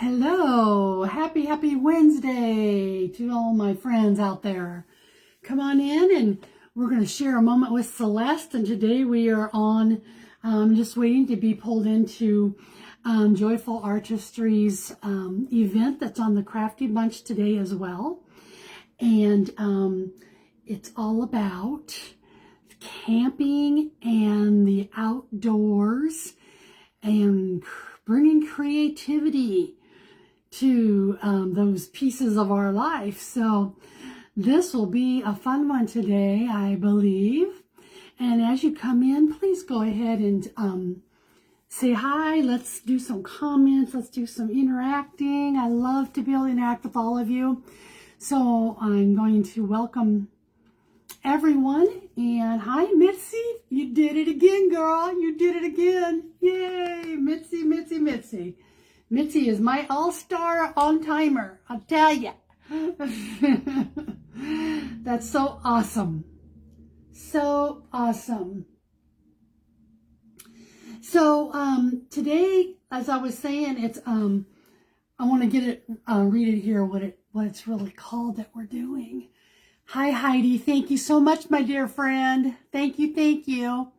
Hello, happy Wednesday to all my friends out there. Come on in and we're going to share a moment with Celeste, and today we are on just waiting to be pulled into Joyful Artistry's event that's on the Crafty Bunch today as well. And it's all about camping and the outdoors and bringing creativity to those pieces of our life. So this will be a fun one today, I believe. And as you come in, please go ahead and say hi. Let's do some comments. Let's do some interacting. I love to be able to interact with all of you. So I'm going to welcome everyone. And hi, Mitzi. You did it again, girl. You did it again. Yay, Mitzi, Mitzi, Mitzi. Mitzi is my all-star on-timer, I'll tell ya. That's so awesome. So awesome. So today, as I was saying, it's I want to get it, read it here, what it's really called that we're doing. Hi, Heidi. Thank you so much, my dear friend. Thank you, thank you.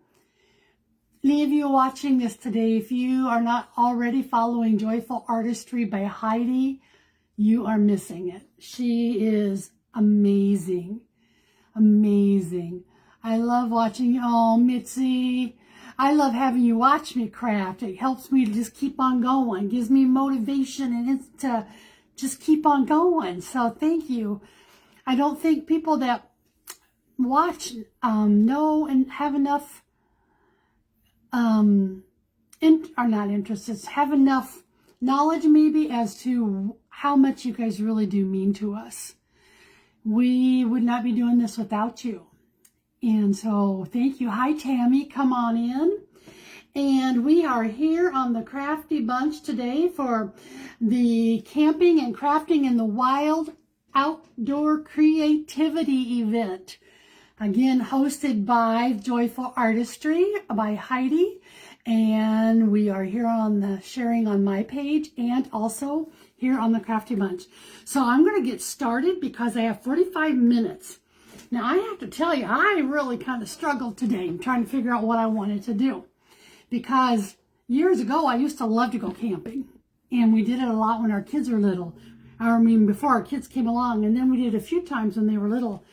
Any of you watching this today, if you are not already following Joyful Artistry by Heidi, you are missing it. She is amazing. Amazing. I love watching, oh, Mitzi. I love having you watch me craft. It helps me to just keep on going. Gives me motivation and it's to just keep on going. So thank you. I don't think people that watch know and have enough are not interested, have enough knowledge maybe as to how much you guys really do mean to us. We would not be doing this without you. And so thank you. Hi, Tammy. Come on in. And we are here on the Crafty Bunch today for the Camping and Crafting in the Wild Outdoor Creativity event. Again, hosted by Joyful Artistry by Heidi. And we are here on the sharing on my page and also here on the Crafty Bunch. So I'm going to get started because I have 45 minutes. Now I have to tell you, I really kind of struggled today trying to figure out what I wanted to do. Because years ago, I used to love to go camping. And we did it a lot when our kids were little. I mean, before our kids came along. And then we did it a few times when they were little.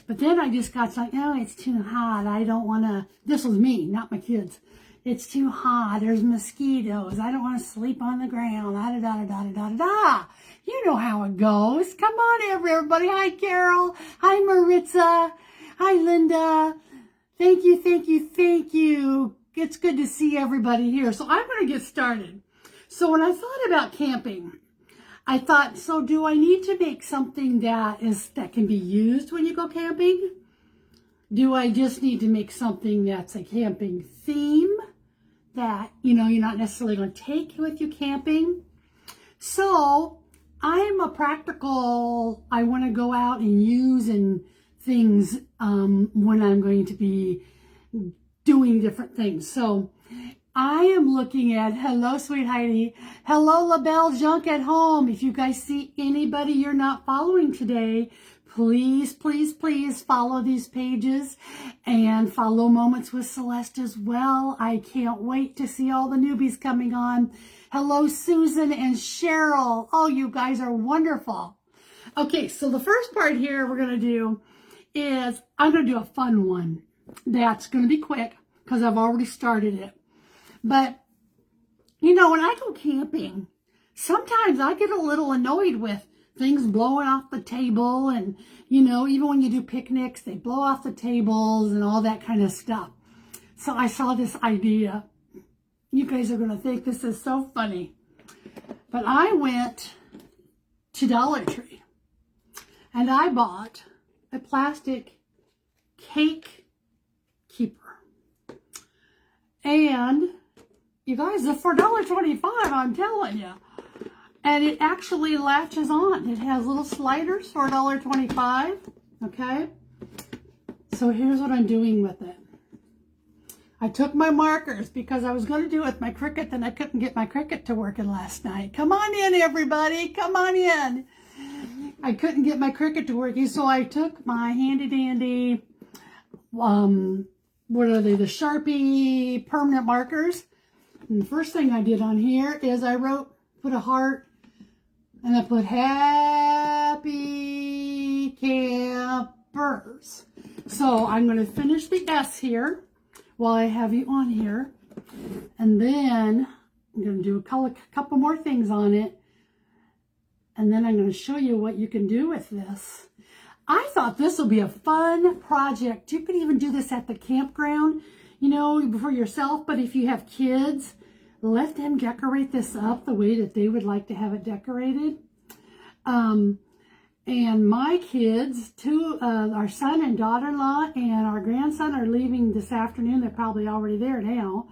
But then I just got like, no, it's too hot. I don't want to. This was me, not my kids. It's too hot. There's mosquitoes. I don't want to sleep on the ground. Da, da, da, da, da, da, da. You know how it goes. Come on, everybody. Hi, Carol. Hi, Maritza. Hi, Linda. Thank you, thank you, thank you. It's good to see everybody here. So I'm going to get started. So when I thought about camping, I thought, so do I need to make something that can be used when you go camping? Do I just need to make something that's a camping theme that, you know, you're not necessarily going to take with you camping? So I'm a practical, I want to go out and use and things when I'm going to be doing different things. So I am looking at, hello, sweet Heidi. Hello, LaBelle Junk at home. If you guys see anybody you're not following today, please, please, please follow these pages and follow Moments with Celeste as well. I can't wait to see all the newbies coming on. Hello, Susan and Cheryl. Oh, you guys are wonderful. Okay, so the first part here we're going to do is I'm going to do a fun one. That's going to be quick because I've already started it. But, you know, when I go camping, sometimes I get a little annoyed with things blowing off the table. And, you know, even when you do picnics, they blow off the tables and all that kind of stuff. So I saw this idea. You guys are going to think this is so funny. But I went to Dollar Tree and I bought a plastic cake keeper. And you guys, it's for $1.25, I'm telling you. And it actually latches on. It has little sliders for $1.25. Okay? So here's what I'm doing with it. I took my markers because I was going to do it with my Cricut, then I couldn't get my Cricut to working last night. Come on in, everybody. Come on in. I couldn't get my Cricut to working, so I took my handy dandy, what are they, the Sharpie permanent markers. And the first thing I did on here is I put a heart, and I put happy campers. So I'm going to finish the S here while I have you on here. And then I'm going to do a couple more things on it. And then I'm going to show you what you can do with this. I thought this will be a fun project. You could even do this at the campground, you know, for yourself. But if you have kids, let them decorate this up the way that they would like to have it decorated. And my kids, our son and daughter-in-law and our grandson are leaving this afternoon. They're probably already there now.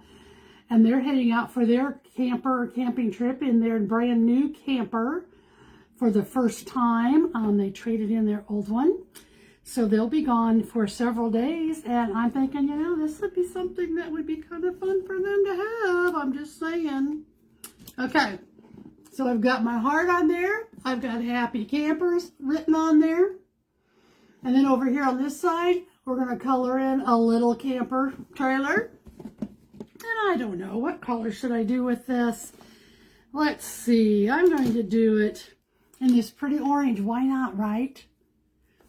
And they're heading out for their camping trip in their brand new camper for the first time. They traded in their old one. So they'll be gone for several days. And I'm thinking, you know, this would be something that would be kind of fun for them to have. I'm just saying. Okay. So I've got my heart on there. I've got happy campers written on there. And then over here on this side, we're going to color in a little camper trailer. And I don't know, what color should I do with this? Let's see. I'm going to do it in this pretty orange. Why not, right?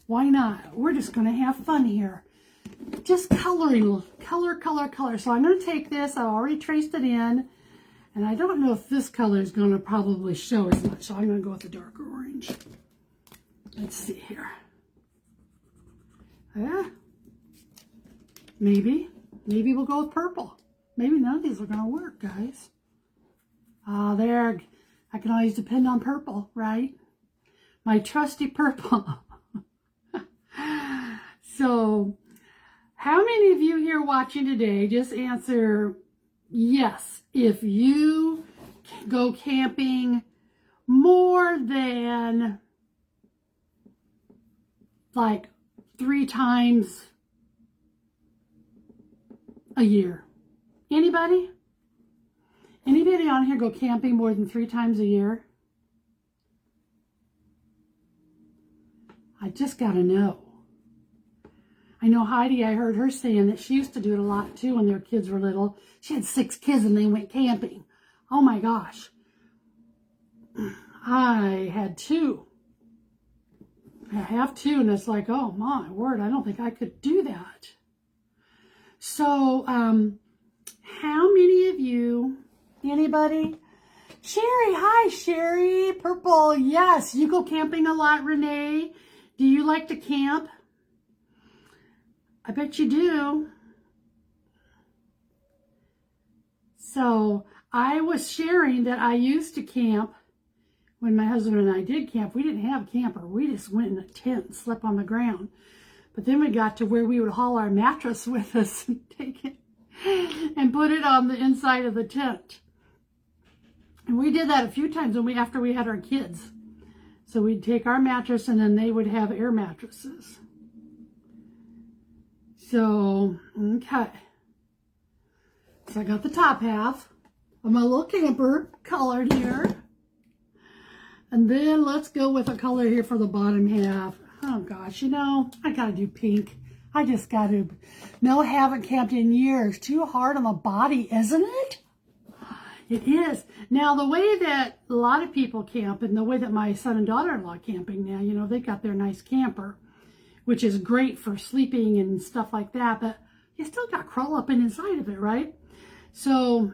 Why not? We're just going to have fun here. Just coloring. Color, color, color. So I'm going to take this. I've already traced it in. And I don't know if this color is going to probably show as much, so I'm going to go with the darker orange. Let's see here. Yeah. Maybe we'll go with purple. Maybe none of these are going to work, guys. There. I can always depend on purple, right? My trusty purple. So, how many of you here watching today, just answer yes, if you go camping more than like 3 times a year. Anybody? Anybody on here go camping more than 3 times a year? I just got to know. I know Heidi, I heard her saying that she used to do it a lot too when their kids were little. She had 6 kids and they went camping. Oh my gosh. I had 2. I have 2 and it's like, oh my word, I don't think I could do that. So, how many of you, anybody? Sherry, hi Sherry, purple, yes. You go camping a lot, Renee? Do you like to camp? I bet you do. So I was sharing that I used to camp when my husband and I did camp. We didn't have a camper. We just went in a tent and slept on the ground. But then we got to where we would haul our mattress with us and take it and put it on the inside of the tent. And we did that a few times after we had our kids. So we'd take our mattress and then they would have air mattresses. So, okay. So I got the top half of my little camper colored here. And then let's go with a color here for the bottom half. Oh gosh, you know, I gotta do pink. I just gotta. No, haven't camped in years. Too hard on the body, isn't it? It is. Now, the way that a lot of people camp and the way that my son and daughter-in-law camping now, you know, they got their nice camper, which is great for sleeping and stuff like that, but you still got crawl up inside of it, right? So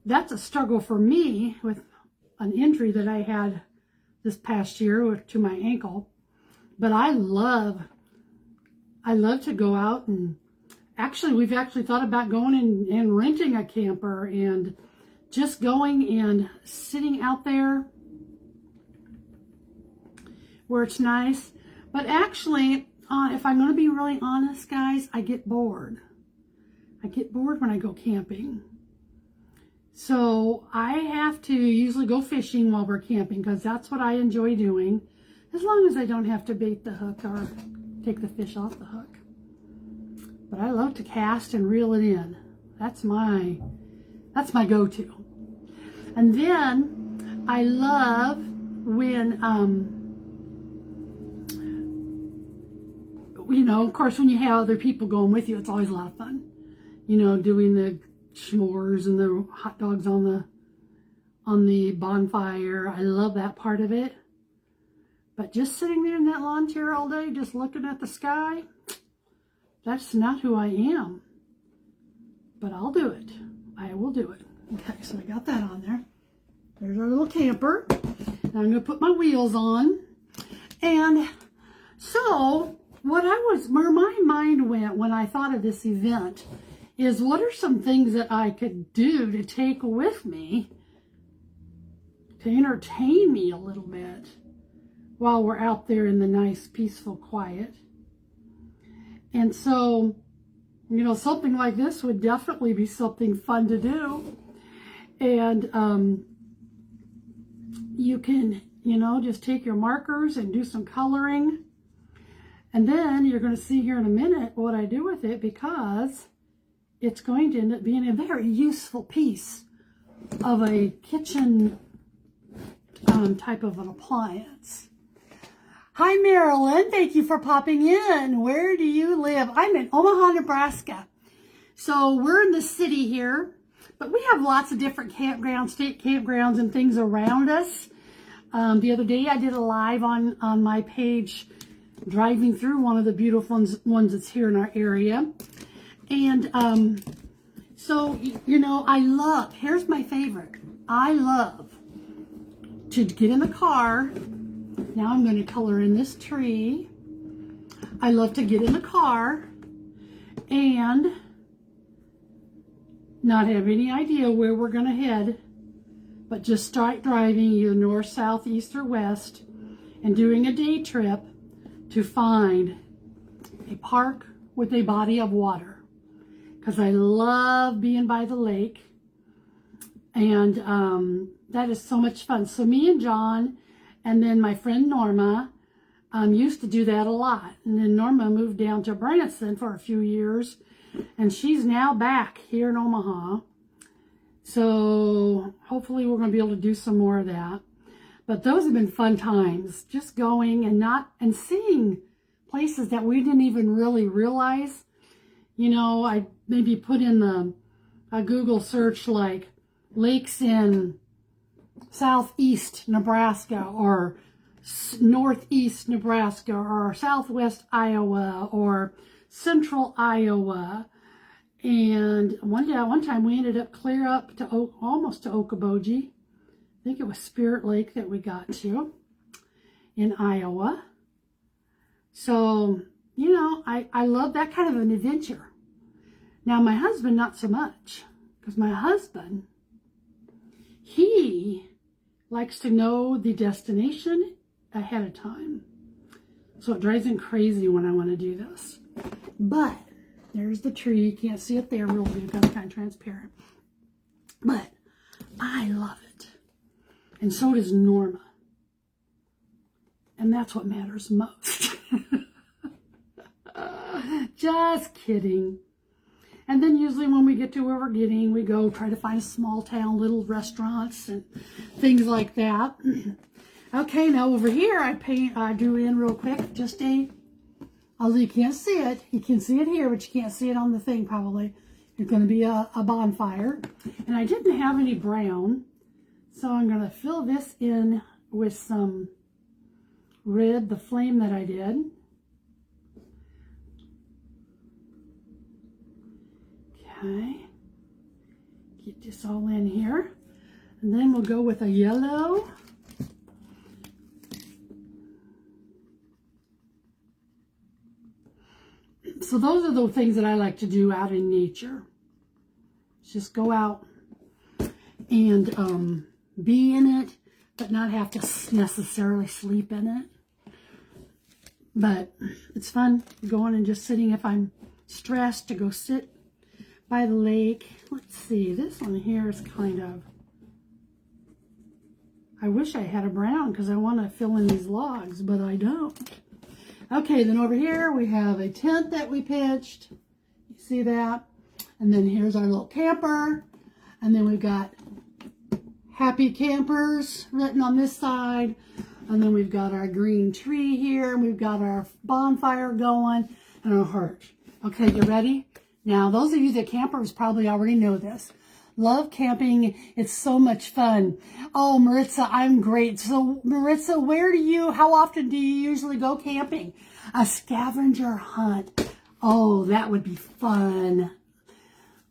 that's a struggle for me with an injury that I had this past year to my ankle. But I love to go out and we've actually thought about going and renting a camper and just going and sitting out there where it's nice. But actually, if I'm going to be really honest, guys, I get bored. I get bored when I go camping. So I have to usually go fishing while we're camping because that's what I enjoy doing, as long as I don't have to bait the hook or take the fish off the hook. but I love to cast and reel it in. That's my go-to. And then I love when, you know, of course, when you have other people going with you, it's always a lot of fun. You know, doing the s'mores and the hot dogs on the bonfire. I love that part of it. But just sitting there in that lawn chair all day, just looking at the sky, that's not who I am. But I'll do it. I will do it. Okay, so I got that on there. There's our little camper. Now I'm going to put my wheels on. And so where my mind went when I thought of this event is, what are some things that I could do to take with me to entertain me a little bit while we're out there in the nice, peaceful quiet. And so, you know, something like this would definitely be something fun to do. And you can, you know, just take your markers and do some coloring. And then you're going to see here in a minute what I do with it, because it's going to end up being a very useful piece of a kitchen type of an appliance. Hi, Marilyn. Thank you for popping in. Where do you live? I'm in Omaha, Nebraska. So we're in the city here, but we have lots of different campgrounds, state campgrounds and things around us. The other day I did a live on my page driving through one of the beautiful ones that's here in our area. And so, you know, here's my favorite. I love to get in the car. Now I'm going to color in this tree. I love to get in the car and not have any idea where we're going to head, but just start driving either north, south, east, or west, and doing a day trip to find a park with a body of water, because I love being by the lake, and that is so much fun. So me and John, and then my friend Norma, used to do that a lot. And then Norma moved down to Branson for a few years, and she's now back here in Omaha. So hopefully we're going to be able to do some more of that. But those have been fun times, just going and seeing places that we didn't even really realize. You know, I maybe put in a Google search like lakes in southeast Nebraska or northeast Nebraska or southwest Iowa or central Iowa. And one time we ended up clear up to almost to Okoboji. I think it was Spirit Lake that we got to in Iowa. So, you know, I love that kind of an adventure. Now, my husband, not so much, because my husband, he likes to know the destination ahead of time. So it drives him crazy when I want to do this. But there's the tree. You can't see it there real good. That's kind of transparent. But I love it. And so does Norma. And that's what matters most. Just kidding. And then usually when we get to where we're getting, we go try to find a small town, little restaurants and things like that. Okay, now over here I drew in real quick just although you can't see it. You can see it here, but you can't see it on the thing probably. It's going to be a bonfire. And I didn't have any brown, so I'm going to fill this in with some red, the flame that I did. Okay, get this all in here, and then we'll go with a yellow. So those are the things that I like to do out in nature. Just go out and be in it, but not have to necessarily sleep in it. But it's fun going and just sitting. If I'm stressed, to go sit by the lake. Let's see, this one here is kind of, I wish I had a brown because I want to fill in these logs, but I don't. Okay, then over here we have a tent that we pitched see that? And then here's our little camper. And then we've got Happy Campers written on this side. And then we've got our green tree here. And we've got our bonfire going and our heart. Okay, you ready? Now, those of you that campers probably already know this. Love camping. It's so much fun. Oh, Maritza, I'm great. So, Maritza, how often do you usually go camping? A scavenger hunt. Oh, that would be fun.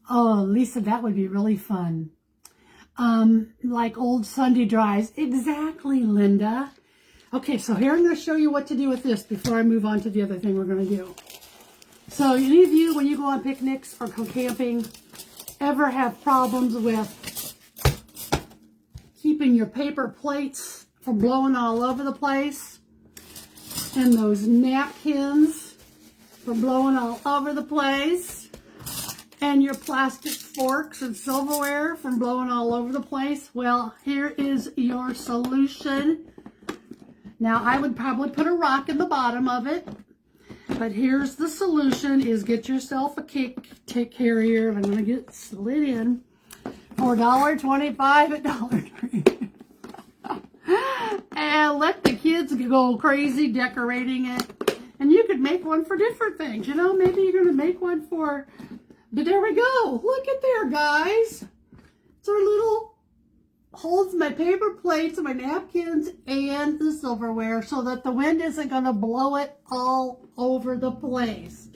Oh, Lisa, that would be really fun. Like old Sunday drives. Exactly, Linda. Okay, so here I'm going to show you what to do with this before I move on to the other thing we're going to do. So any of you, when you go on picnics or go camping, ever have problems with keeping your paper plates from blowing all over the place? And those napkins from blowing all over the place? And your plastic forks and silverware from blowing all over the place? Well, here is your solution. Now, I would probably put a rock in the bottom of it. But here's the solution, is get yourself a cake carrier. I'm going to get slid in for $1.25 at Dollar Tree. And let the kids go crazy decorating it. And you could make one for different things. You know, maybe you're going to make one for... But there we go. Look at there, guys. It's our little... holds my paper plates and my napkins and the silverware so that the wind isn't going to blow it all over the place.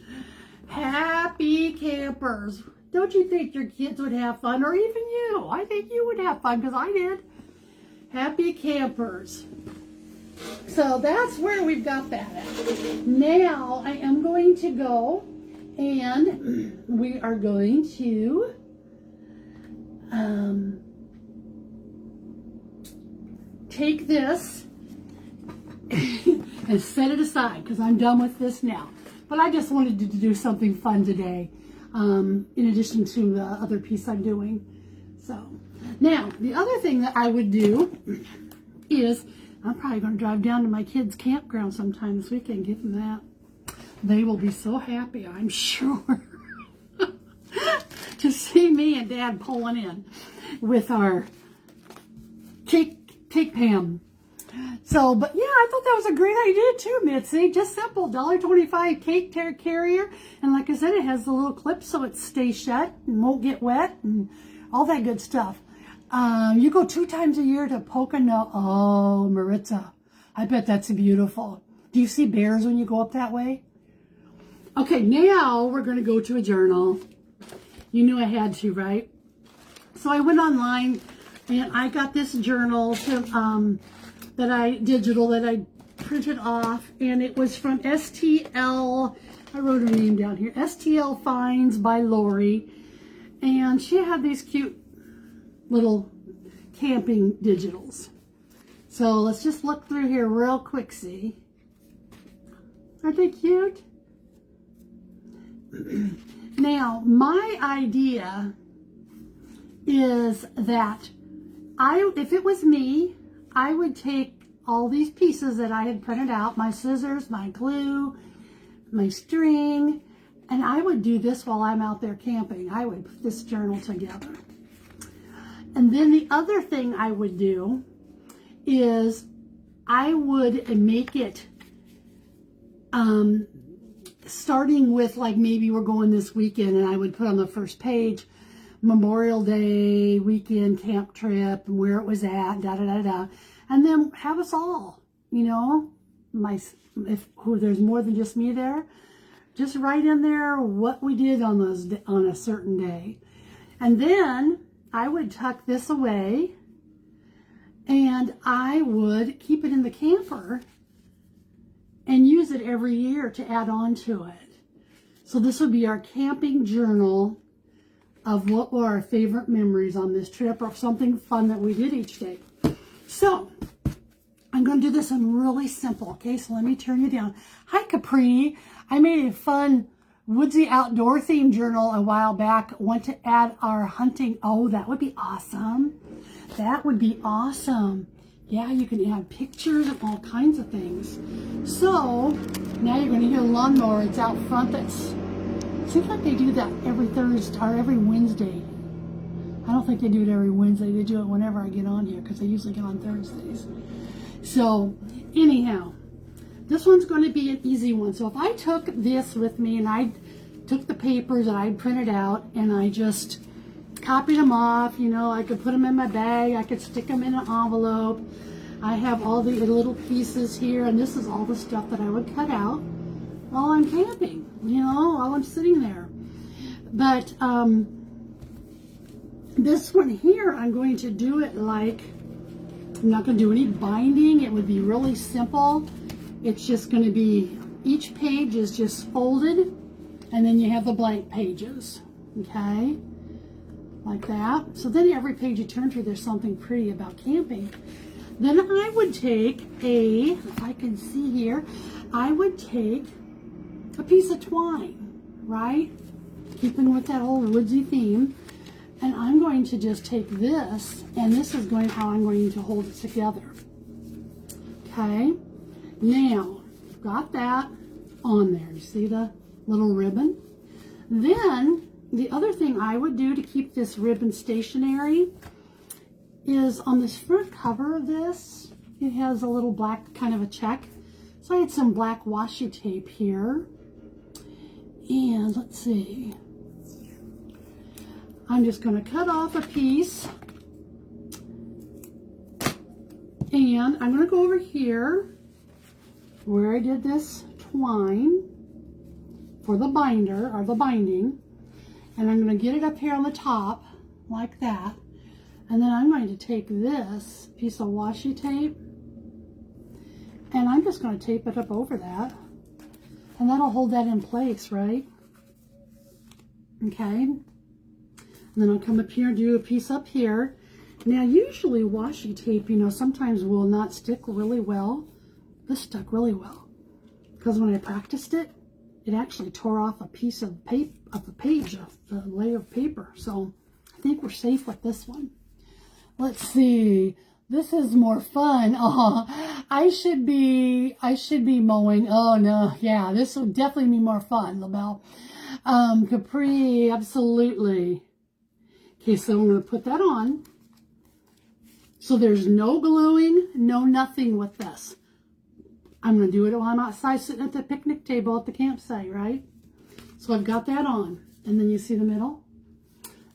Happy campers. Don't you think your kids would have fun? Or even you. I think you would have fun because I did. Happy campers. So that's where we've got that at. Now I am going to go and we are going to take this and set it aside because I'm done with this now. But I just wanted to do something fun today in addition to the other piece I'm doing. So now the other thing that I would do is I'm probably going to drive down to my kids' campground sometime this weekend and give them that. They will be so happy, I'm sure, to see me and Dad pulling in with our cake pan. So, but yeah, I thought that was a great idea too, Mitzi. Just simple, $1.25 cake carrier. And like I said, it has the little clip so it stays shut and won't get wet and all that good stuff. You go 2 times a year to Pocono. Oh, Maritza, I bet that's beautiful. Do you see bears when you go up that way? Okay, now we're going to go to a journal. You knew I had to, right? So I went online and I got this journal that I printed off, and it was from STL. I wrote her name down here. STL Finds by Lori, and she had these cute little camping digitals. So let's just look through here real quick. See, aren't they cute? Now, my idea is that if it was me, I would take all these pieces that I had printed out, my scissors, my glue, my string, and I would do this while I'm out there camping. I would put this journal together. And then the other thing I would do is I would make it starting with, like, maybe we're going this weekend, and I would put on the first page Memorial Day weekend camp trip and where it was at, and then have us all, you know, if there's more than just me there, just write in there what we did on a certain day. And then I would tuck this away and I would keep it in the camper and use it every year to add on to it. So this would be our camping journal of what were our favorite memories on this trip or something fun that we did each day. So I'm going to do this one really simple. Okay, so let me turn you down. Hi, Capri. I made a fun woodsy outdoor theme journal a while back. Want to add our hunting. Oh, that would be awesome. That would be awesome. Yeah, you can add pictures and all kinds of things. So now you're going to hear a lawnmower. It's out front that's Seems like they do that every Thursday or every Wednesday. I don't think they do it every Wednesday. They do it whenever I get on here because I usually get on Thursdays. So anyhow, this one's going to be an easy one. So if I took this with me and I took the papers that I printed out and I just copied them off, you know, I could put them in my bag, I could stick them in an envelope. I have all the little pieces here, and this is all the stuff that I would cut out while I'm camping, you know, while I'm sitting there. But this one here, I'm going to do it like, I'm not going to do any binding. It would be really simple. It's just going to be, each page is just folded, and then you have the blank pages, okay, like that. So then every page you turn to, there's something pretty about camping. Then I would take if I can see here, I would take a piece of twine, right? Keeping with that old woodsy theme. And I'm going to just take this, and this is how I'm going to hold it together. Okay, now, got that on there. You see the little ribbon? Then, the other thing I would do to keep this ribbon stationary is on this front cover of this, it has a little black kind of a check. So I had some black washi tape here. And let's see. I'm just going to cut off a piece, and I'm going to go over here where I did this twine for the binder or the binding, and I'm going to get it up here on the top like that, and then I'm going to take this piece of washi tape and I'm just going to tape it up over that, and that'll hold that in place, right? Okay. And then I'll come up here and do a piece up here. Now, usually washi tape, you know, sometimes will not stick really well. This stuck really well because when I practiced it, it actually tore off a piece of paper, of the page, of the layer of paper. So I think we're safe with this one. Let's see. This is more fun. Oh, I should be mowing. Oh no, yeah, this will definitely be more fun, LaBelle. Capri, absolutely. Okay, so I'm going to put that on. So there's no gluing, no nothing with this. I'm going to do it while I'm outside sitting at the picnic table at the campsite, right? So I've got that on. And then you see the middle?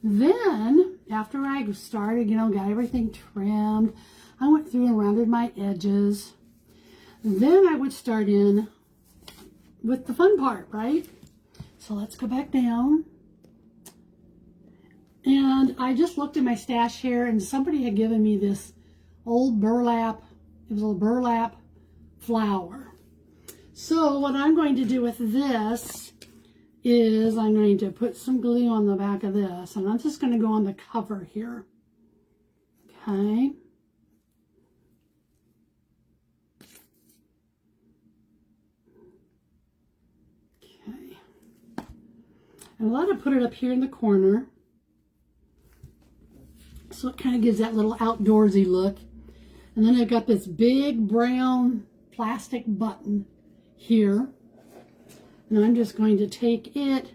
Then, after I started, you know, got everything trimmed, I went through and rounded my edges. Then I would start in with the fun part, right? So let's go back down. And I just looked at my stash here, and somebody had given me this old burlap, it was a burlap flower. So what I'm going to do with this is I'm going to put some glue on the back of this, and I'm just going to go on the cover here. Okay. Okay. I'm allowed to put it up here in the corner, so it kind of gives that little outdoorsy look. And then I've got this big brown plastic button here. And I'm just going to take it,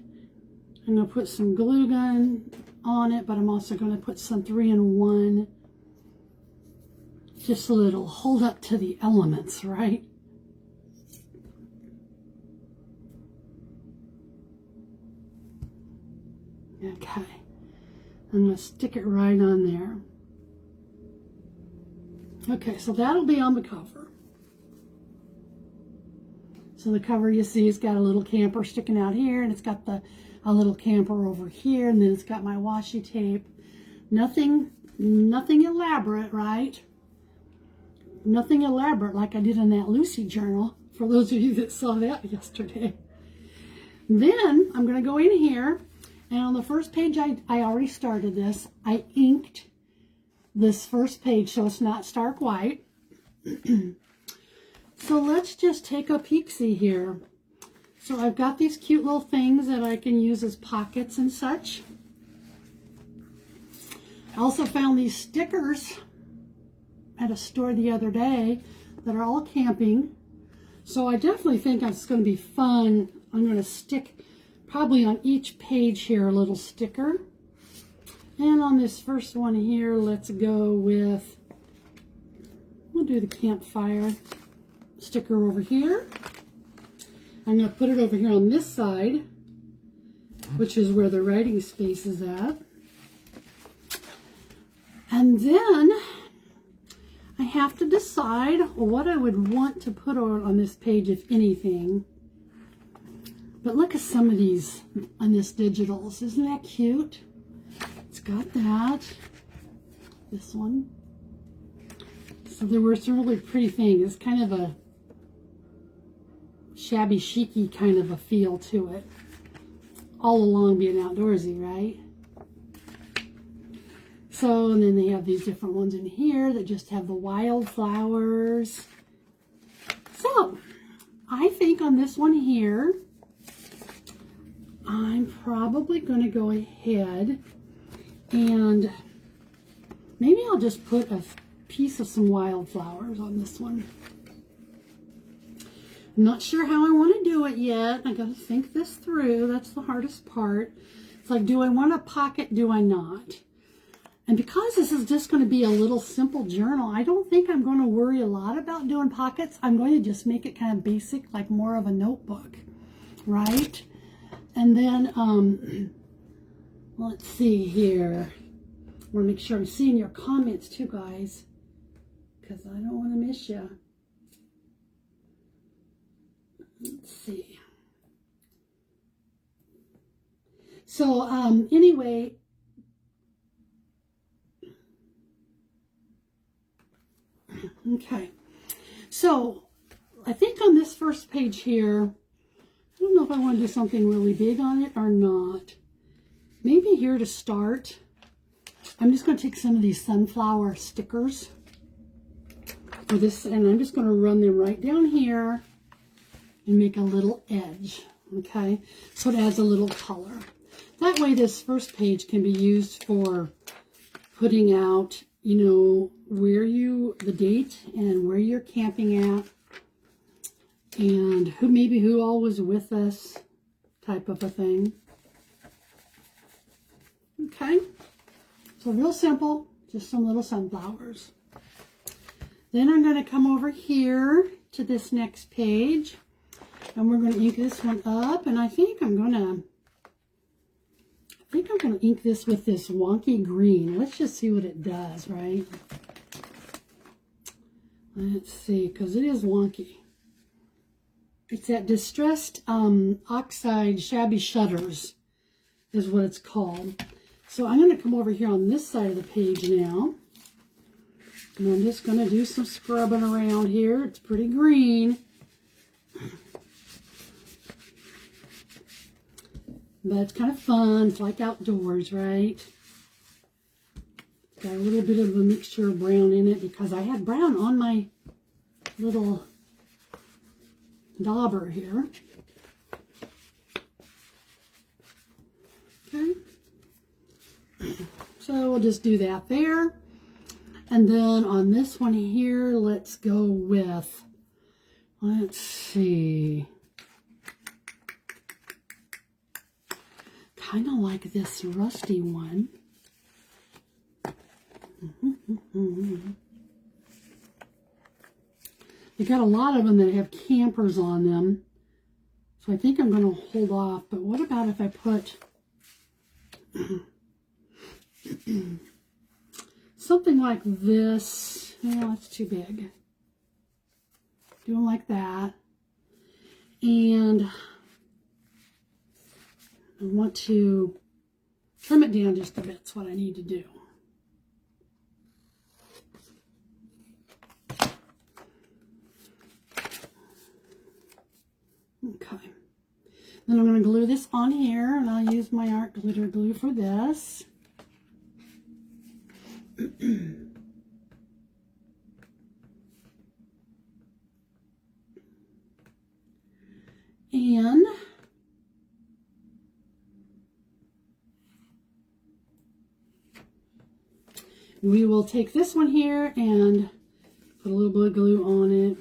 I'm going to put some glue gun on it, but I'm also going to put some 3-in-1, just so it'll hold up to the elements, right? Okay. I'm going to stick it right on there. Okay, so that'll be on the cover. So the cover, you see, it's got a little camper sticking out here, and it's got a little camper over here, and then it's got my washi tape. Nothing elaborate, right? Nothing elaborate like I did in that Lucy journal, for those of you that saw that yesterday. Then I'm going to go in here, and on the first page, I already started this. I inked this first page so it's not stark white. So let's just take a peek-see here. So I've got these cute little things that I can use as pockets and such. I also found these stickers at a store the other day that are all camping. So I definitely think it's going to be fun. I'm going to stick probably on each page here a little sticker. And on this first one here, let's go with, we'll do the campfire sticker over here. I'm going to put it over here on this side, which is where the writing space is at. And then I have to decide what I would want to put on this page, if anything. But look at some of these on this digitals. Isn't that cute? It's got that. This one. So there were some really pretty things. It's kind of a shabby chic-y kind of a feel to it. All along being outdoorsy, right? So, and then they have these different ones in here that just have the wildflowers. So, I think on this one here, I'm probably going to go ahead and maybe I'll just put a piece of some wildflowers on this one. I'm not sure how I want to do it yet. I got to think this through. That's the hardest part. It's like, do I want a pocket? Do I not? And because this is just going to be a little simple journal, I don't think I'm going to worry a lot about doing pockets. I'm going to just make it kind of basic, like more of a notebook, right? And then, let's see here. I want to make sure I'm seeing your comments too, guys, because I don't want to miss you. Let's see. So, anyway, okay. So, I think on this first page here, I don't know if I want to do something really big on it or not. Maybe here to start, I'm just going to take some of these sunflower stickers for this, and I'm just going to run them right down here and make a little edge, okay? So it adds a little color. That way this first page can be used for putting out, you know, the date and where you're camping at, and who all was with us, type of a thing. Okay, so real simple, just some little sunflowers. Then I'm going to come over here to this next page, and we're going to ink this one up, and I think I'm going to ink this with this wonky green. Let's just see what it does, right? Let's see, because it is wonky. It's that Distressed Oxide Shabby Shutters is what it's called. So I'm going to come over here on this side of the page now. And I'm just going to do some scrubbing around here. It's pretty green. But it's kind of fun. It's like outdoors, right? It's got a little bit of a mixture of brown in it because I had brown on my little dauber here. Okay. So we'll just do that there. And then on this one here, let's go with, let's see, kind of like this rusty one. They got a lot of them that have campers on them. So I think I'm going to hold off. But what about if I put something like this? No, that's too big. Do them like that. And I want to trim it down just a bit. That's what I need to do. Okay. Then I'm going to glue this on here, and I'll use my art glitter glue for this. And we will take this one here and put a little bit of glue on it.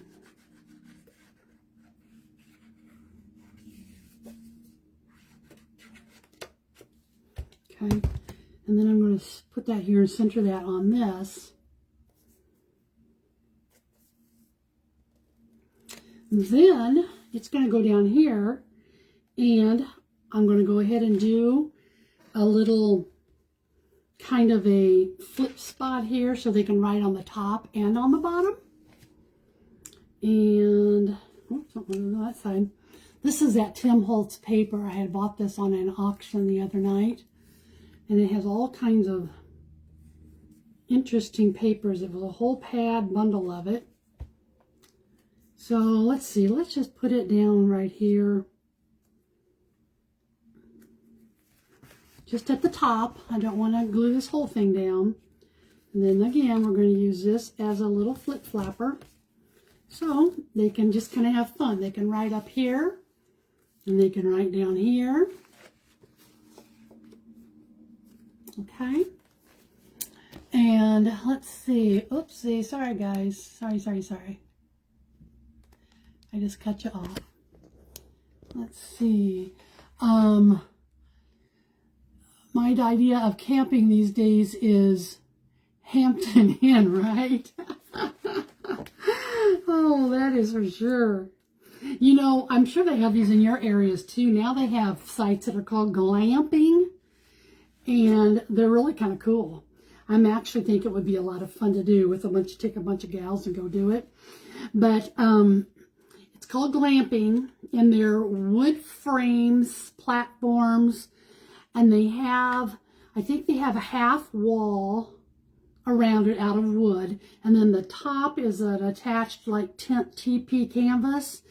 Okay, and then I'm going to put that here and center that on this. And then it's going to go down here, and I'm going to go ahead and do a little kind of a flip spot here so they can write on the top and on the bottom. And something on that side. This is that Tim Holtz paper. I had bought this on an auction the other night, and it has all kinds of interesting papers. It was a whole pad bundle of it. So let's see, let's just put it down right here. Just at the top. I don't want to glue this whole thing down. And then again, we're going to use this as a little flip flapper. So they can just kind of have fun. They can write up here, and they can write down here. Okay. And let's see. Oopsie. Sorry, guys. Sorry. I just cut you off. Let's see. My idea of camping these days is Hampton Inn, right? Oh, that is for sure. You know, I'm sure they have these in your areas too. Now they have sites that are called glamping, and they're really kind of cool. I'm actually think it would be a lot of fun to do with take a bunch of gals and go do it. But it's called glamping, and they're wood frames, platforms, and they have, I think they have a half wall around it out of wood, and then the top is an attached like tent TP canvas,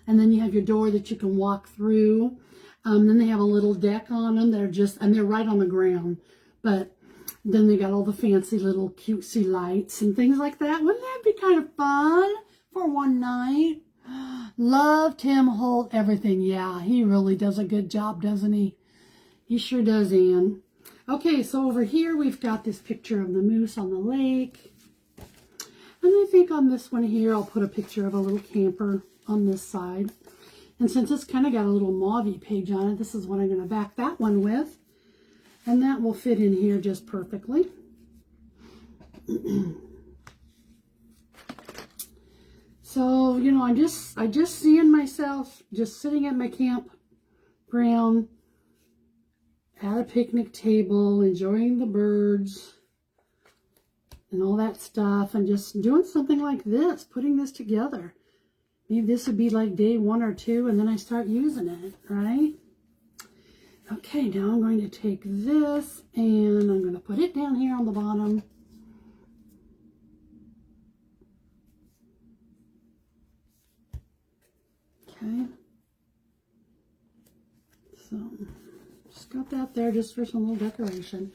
and then you have your door that you can walk through. Then they have a little deck on them. They're right on the ground, but then they got all the fancy little cutesy lights and things like that. Wouldn't that be kind of fun for one night? Love Tim Holt everything. Yeah, he really does a good job, doesn't he? He sure does, Anne. Okay, so over here we've got this picture of the moose on the lake. And I think on this one here, I'll put a picture of a little camper on this side. And since it's kind of got a little mauve page on it, this is what I'm going to back that one with. And that will fit in here just perfectly. So, you know, I just seeing myself just sitting at my campground at a picnic table, enjoying the birds and all that stuff, and just doing something like this, putting this together. Maybe this would be like day 1 or 2, and then I start using it, right? Okay, now I'm going to take this, and I'm going to put it down here on the bottom. Okay. So just got that there just for some little decoration.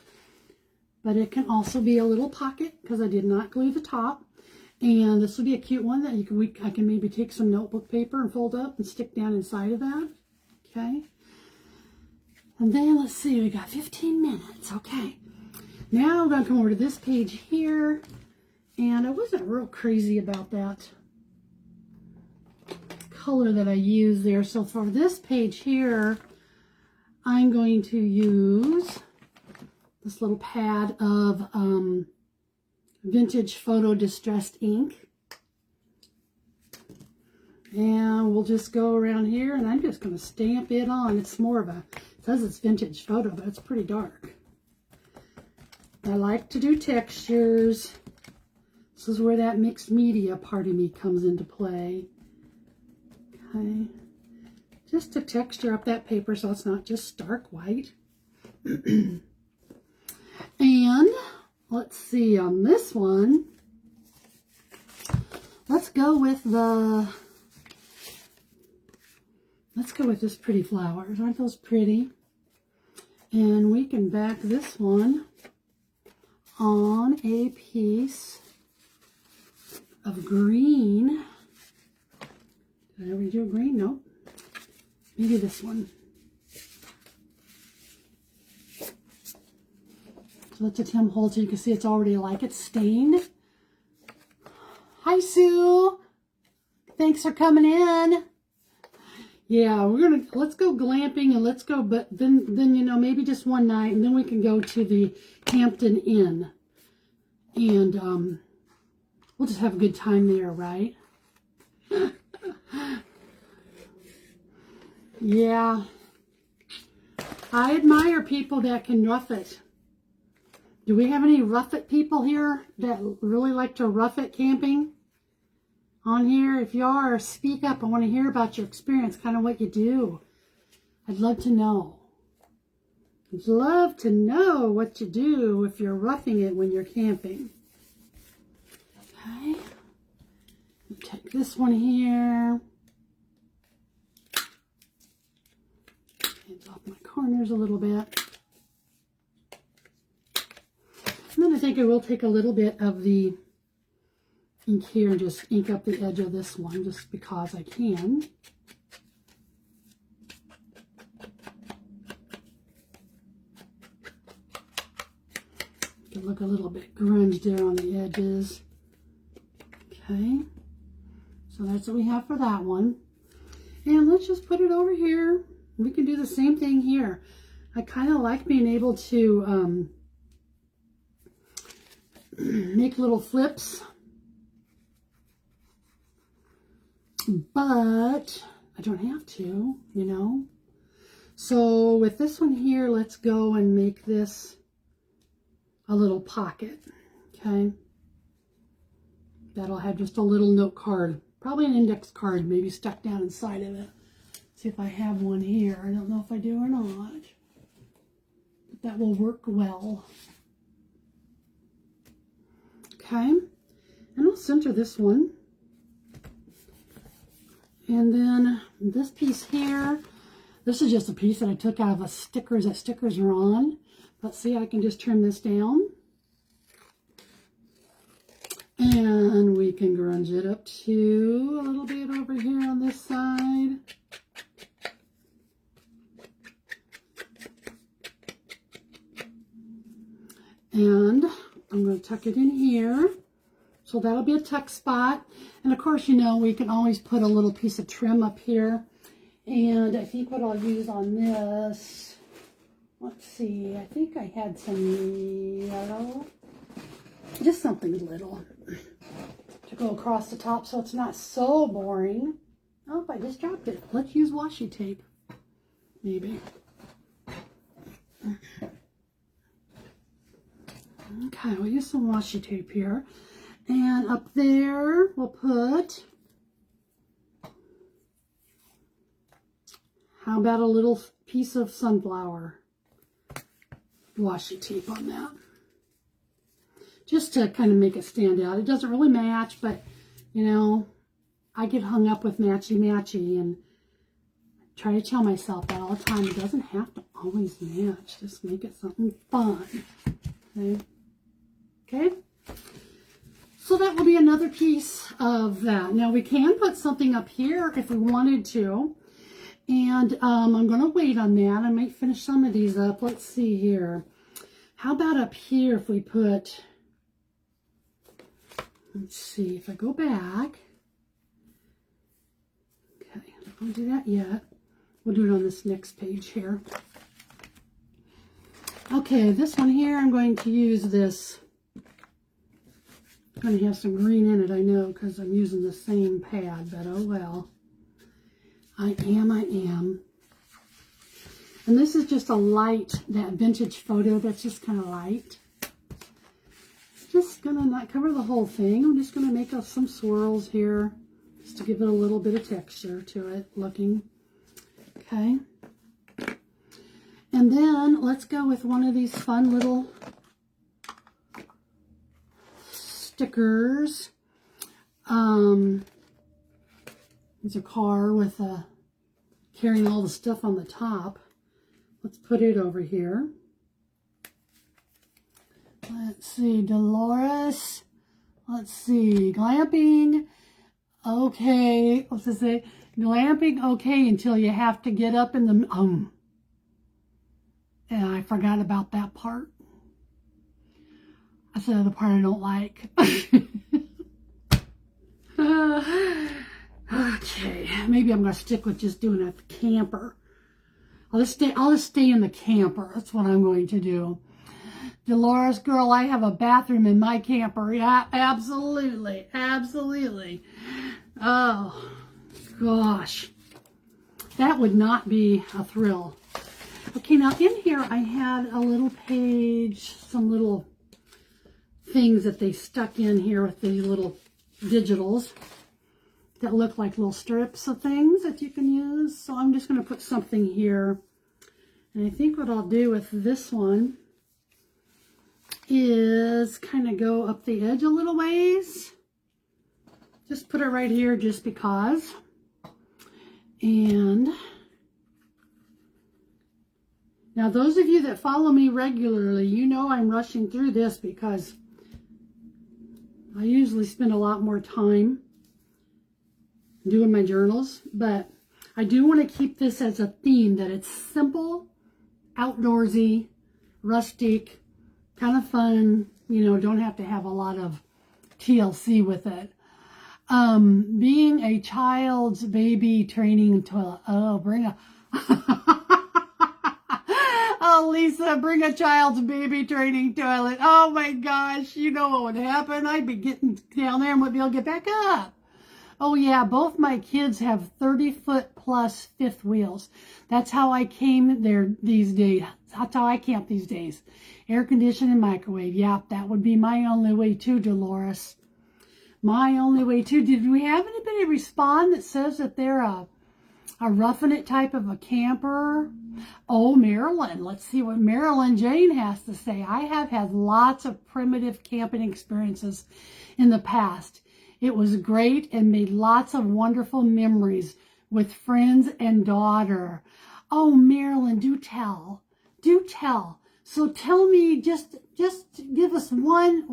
But it can also be a little pocket because I did not glue the top. And this will be a cute one that I can maybe take some notebook paper and fold up and stick down inside of that. Okay. And then let's see, we got 15 minutes. Okay. Now I'm going to come over to this page here. And I wasn't real crazy about that color that I used there. So for this page here, I'm going to use this little pad of Vintage Photo Distressed ink. And we'll just go around here, and I'm just going to stamp it on. It's more of a, it says it's vintage photo, but it's pretty dark. I like to do textures. This is where that mixed media part of me comes into play. Okay. Just to texture up that paper so it's not just stark white. And let's see, on this one, let's go with this pretty flowers. Aren't those pretty? And we can back this one on a piece of green. Did I already do a green? Nope. Maybe this one. So that's a Tim Holtz. You can see it's already like it's stained. Hi, Sue. Thanks for coming in. Yeah, let's go glamping and let's go, but then, you know, maybe just one night and then we can go to the Hampton Inn and, we'll just have a good time there, right? Yeah. I admire people that can rough it. Do we have any rough it people here that really like to rough it camping on here? If you are, speak up. I want to hear about your experience, kind of what you do. I'd love to know. I'd love to know what you do if you're roughing it when you're camping. Okay. Take this one here. Hands off my corners a little bit. And then I think I will take a little bit of the ink here and just ink up the edge of this one just because I can. It can look a little bit grunged there on the edges. Okay, so that's what we have for that one. And let's just put it over here. We can do the same thing here. I kind of like being able to make little flips, but I don't have to, you know. So with this one here, let's go and make this a little pocket, okay? That'll have just a little note card, probably an index card, maybe stuck down inside of it. See if I have one here. I don't know if I do or not, but that will work well. Okay, and I'll center this one. And then this piece here, this is just a piece that I took out of a stickers that stickers are on. Let's see, I can just turn this down. And we can grunge it up to a little bit over here on this side. And I'm going to tuck it in here. So that'll be a tuck spot. And of course, you know, we can always put a little piece of trim up here. And I think what I'll use on this, let's see, I think I had some yellow. Just something little to go across the top so it's not so boring. Oh, I just dropped it. Let's use washi tape, maybe. Okay, we'll use some washi tape here. And up there, we'll put, how about a little piece of sunflower washi tape on that? Just to kind of make it stand out. It doesn't really match, but, you know, I get hung up with matchy-matchy and try to tell myself that all the time. It doesn't have to always match. Just make it something fun. Okay? Okay? So that will be another piece of that. Now, we can put something up here if we wanted to. And I'm going to wait on that. I might finish some of these up. Let's see here. How about up here if we put... Let's see, if I go back, okay, I don't do that yet. We'll do it on this next page here. Okay, this one here, I'm going to use this. It's going to have some green in it, I know, because I'm using the same pad, but oh well. I am. And this is just a light, that vintage photo that's just kind of light. Just gonna not cover the whole thing. I'm just gonna make some swirls here just to give it a little bit of texture to it looking. Okay. And then let's go with one of these fun little stickers. It's a car with carrying all the stuff on the top. Let's put it over here. Let's see, Dolores. Let's see, glamping. Okay, what's it say? Glamping, okay, until you have to get up in the, and I forgot about that part. I said the part I don't like. Okay, maybe maybe I'm going to stick with just doing a camper. I'll just stay in the camper. That's what I'm going to do. Dolores, girl, I have a bathroom in my camper. Yeah, absolutely. Absolutely. Oh, gosh. That would not be a thrill. Okay, now in here I had a little page, some little things that they stuck in here with these little digitals that look like little strips of things that you can use. So I'm just going to put something here. And I think what I'll do with this one is kind of go up the edge a little ways. Just put it right here just because. And now those of you that follow me regularly, you know I'm rushing through this because I usually spend a lot more time doing my journals, but I do want to keep this as a theme, that it's simple, outdoorsy, rustic, kind of fun, you know, don't have to have a lot of TLC with it. Being a child's baby training toilet. Oh, oh, Lisa, bring a child's baby training toilet. Oh my gosh, you know what would happen? I'd be getting down there and wouldn't be able to get back up. Oh yeah, both my kids have 30-foot plus fifth wheels. That's how I came there these days. That's how I camp these days. Air conditioned and microwave. Yep, that would be my only way too, Dolores. My only way too. Did we have anybody respond that says that they're a roughing it type of a camper? Oh, Marilyn. Let's see what Marilyn Jane has to say. I have had lots of primitive camping experiences in the past. It was great and made lots of wonderful memories with friends and daughter. Oh, Marilyn, do tell. Do tell. So tell me, just give us one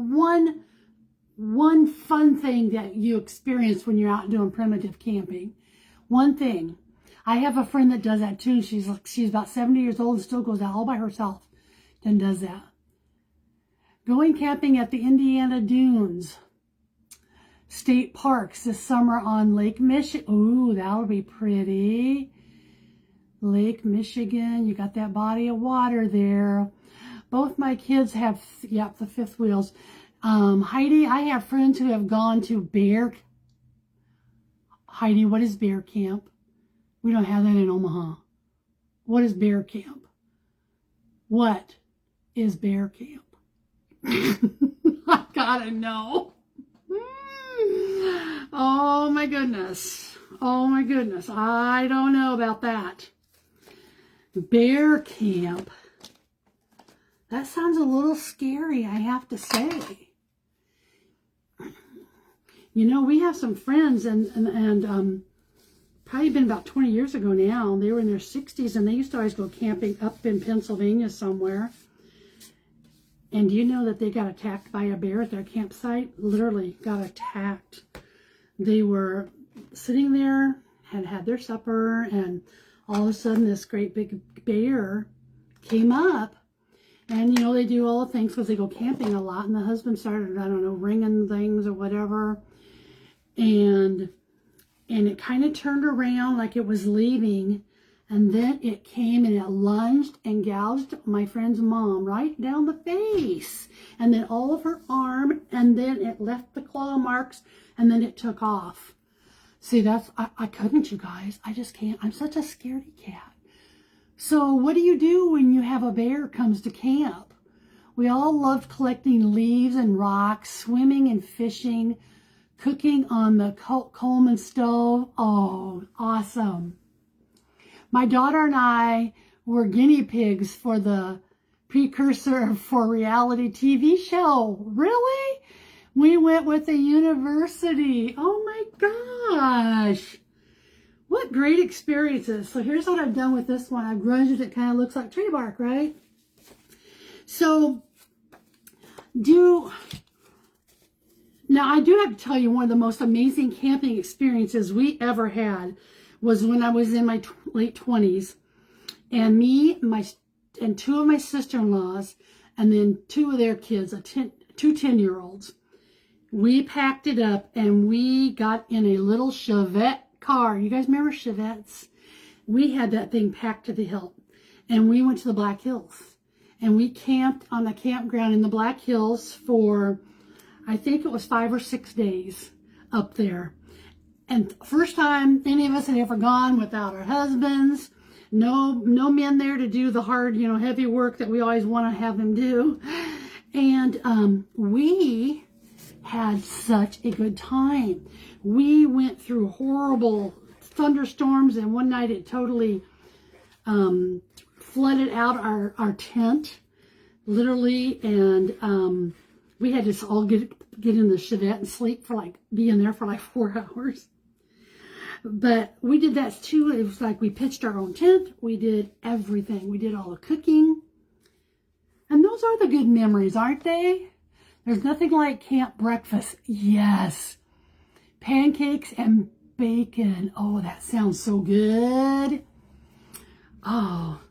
fun thing that you experienced when you're out doing primitive camping. One thing. I have a friend that does that too. She's about 70 years old and still goes out all by herself and does that. Going camping at the Indiana Dunes State Parks this summer on Lake Michigan. Ooh, that'll be pretty. Lake Michigan, you got that body of water there. Both my kids have, yep, the fifth wheels. Heidi, I have friends who have gone to bear. Heidi, what is bear camp? We don't have that in Omaha. What is bear camp? What is bear camp? I gotta know. Oh my goodness. Oh my goodness. I don't know about that. Bear camp. That sounds a little scary, I have to say. You know, we have some friends and probably been about 20 years ago now. They were in their 60s and they used to always go camping up in Pennsylvania somewhere. And do you know that they got attacked by a bear at their campsite? Literally got attacked. They were sitting there, had their supper, and all of a sudden this great big bear came up. And, you know, they do all the things because they go camping a lot. And the husband started, I don't know, ringing things or whatever. And it kind of turned around like it was leaving. And then it came and it lunged and gouged my friend's mom right down the face. And then all of her arm. And then it left the claw marks. And then it took off. See, I couldn't, you guys. I just can't. I'm such a scaredy cat. So what do you do when you have a bear comes to camp? We all loved collecting leaves and rocks, swimming and fishing, cooking on the Coleman stove. Oh, awesome. My daughter and I were guinea pigs for the precursor for reality TV show. Really? We went with a university. Oh my gosh. What great experiences. So here's what I've done with this one. I've grunged it. It kind of looks like tree bark, right? So now I do have to tell you one of the most amazing camping experiences we ever had was when I was in my late 20s. And me, and two of my sister-in-laws, and then two of their kids, two 10-year-olds. We packed it up and we got in a little Chevette car. You guys remember Chevettes? We had that thing packed to the hilt. And we went to the Black Hills. And we camped on the campground in the Black Hills for, I think it was 5 or 6 days up there. And first time any of us had ever gone without our husbands. No men there to do the hard, heavy work that we always want to have them do. And we had such a good time. We went through horrible thunderstorms, and one night it totally flooded out our tent, literally, and we had to all get in the Chevette and sleep be in there for like 4 hours. But we did that too. It was like we pitched our own tent. We did everything. We did all the cooking. And those are the good memories, aren't they? There's nothing like camp breakfast. Yes. Pancakes and bacon. Oh, that sounds so good. Oh,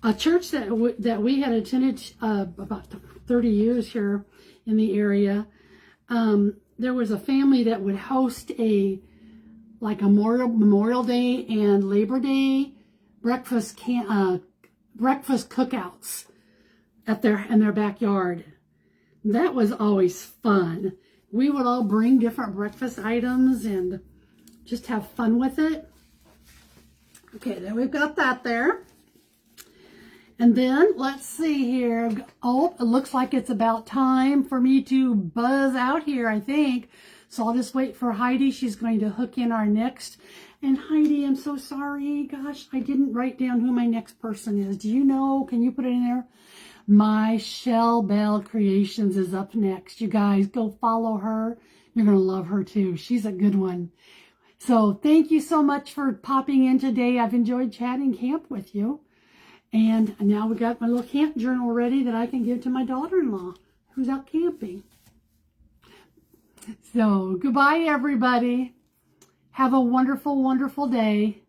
a church that we had attended about 30 years here in the area. There was a family that would host like a Memorial Day and Labor Day breakfast cookouts in their backyard. That was always fun. We would all bring different breakfast items and just have fun with it. Okay, then we've got that there. And then let's see here. Oh, it looks like it's about time for me to buzz out here, I think. So I'll just wait for Heidi. She's going to hook in our next. And Heidi, I'm so sorry. Gosh, I didn't write down who my next person is. Do you know? Can you put it in there? Michelle Bell Creations is up next. You guys go follow her. You're going to love her too. She's a good one. So thank you so much for popping in today. I've enjoyed chatting camp with you. And now we got my little camp journal ready that I can give to my daughter-in-law who's out camping. So goodbye, everybody. Have a wonderful, wonderful day.